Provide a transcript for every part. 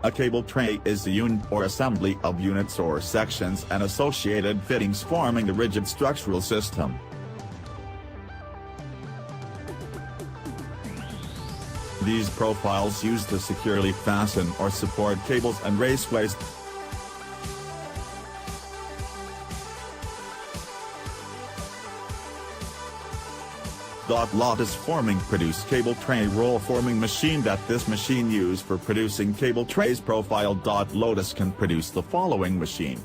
A cable tray is the unit or assembly of units or sections and associated fittings forming the rigid structural system. These profiles used to securely fasten or support cables and raceways. LOTOS Forming produce cable tray roll forming machine. That this machine used for producing cable trays profile. LOTOS can produce the following machine.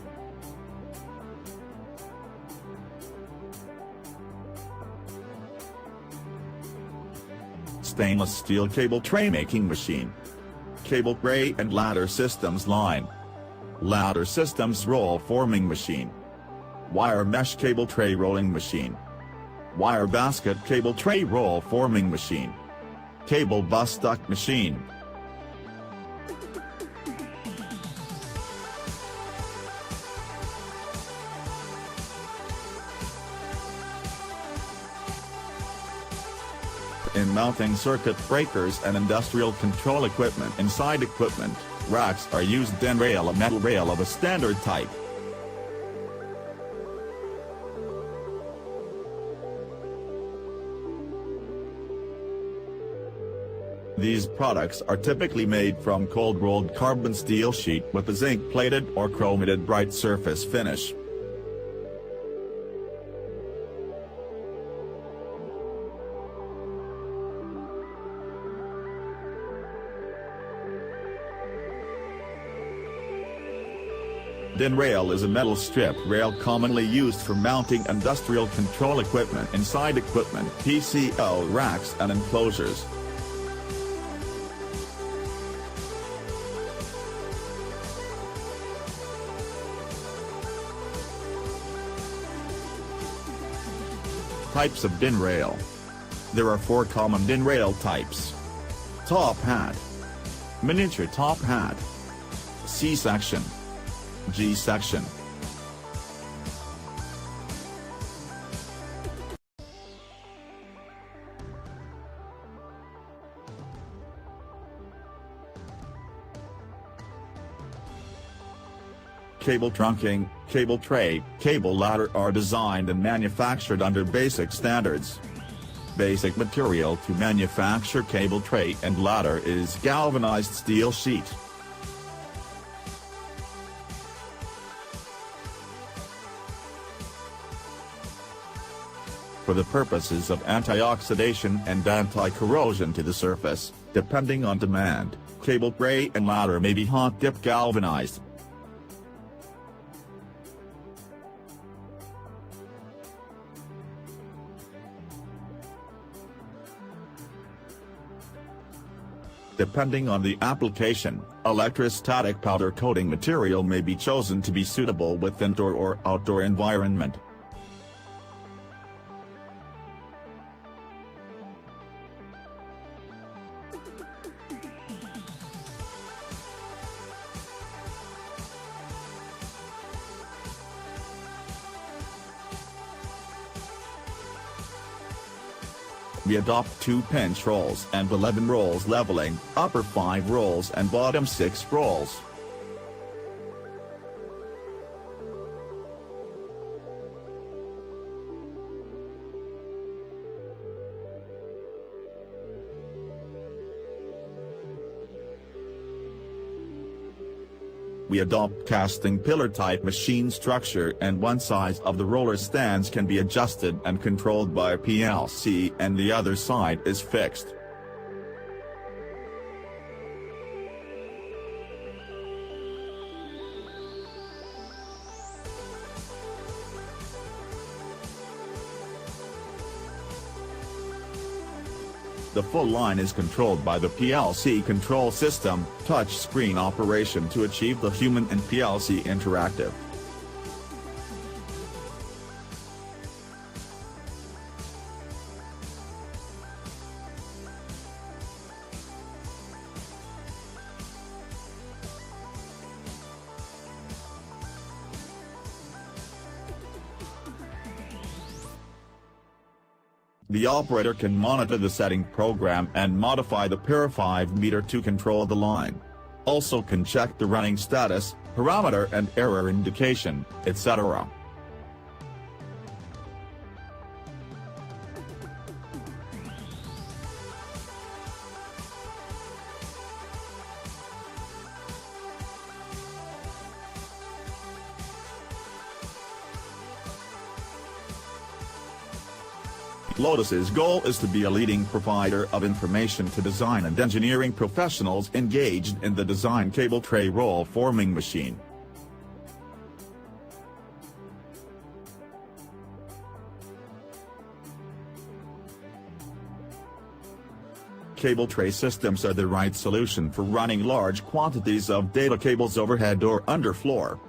Stainless steel cable tray making machine. Cable tray and ladder systems line. Ladder systems roll forming machine. Wire mesh cable tray rolling machine. Wire basket cable tray roll forming machine. Cable bus duct machine. In mounting circuit breakers and industrial control equipment. Inside equipment, racks are used. DIN rail, a metal rail of a standard type. These products are typically made from cold-rolled carbon steel sheet with a zinc-plated or chromated bright surface finish. DIN rail is a metal strip rail commonly used for mounting industrial control equipment inside equipment, PCO racks and enclosures. Types of DIN rail. There are 4 common DIN rail types. Top hat, miniature top hat, C-section, G-section. Cable trunking, cable tray, cable ladder are designed and manufactured under basic standards. Basic material to manufacture cable tray and ladder is galvanized steel sheet. For the purposes of antioxidation and anti-corrosion to the surface, depending on demand, cable tray and ladder may be hot-dip galvanized. Depending on the application, electrostatic powder coating material may be chosen to be suitable with indoor or outdoor environment. We adopt 2 pinch rolls and 11 rolls leveling, upper 5 rolls and bottom 6 rolls. We adopt casting pillar type machine structure, and one side of the roller stands can be adjusted and controlled by a PLC and the other side is fixed. The full line is controlled by the PLC control system, touch screen operation to achieve the human and PLC interactive. The operator can monitor the setting program and modify the Pure 5 meter to control the line. Also can check the running status, parameter and error indication, etc. Lotus's goal is to be a leading provider of information to design and engineering professionals engaged in the design cable tray roll forming machine. Cable tray systems are the right solution for running large quantities of data cables overhead or underfloor.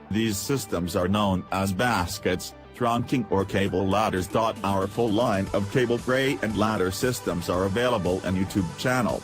These systems are known as baskets, trunking or cable ladders. Our full line of cable tray and ladder systems are available on YouTube channel.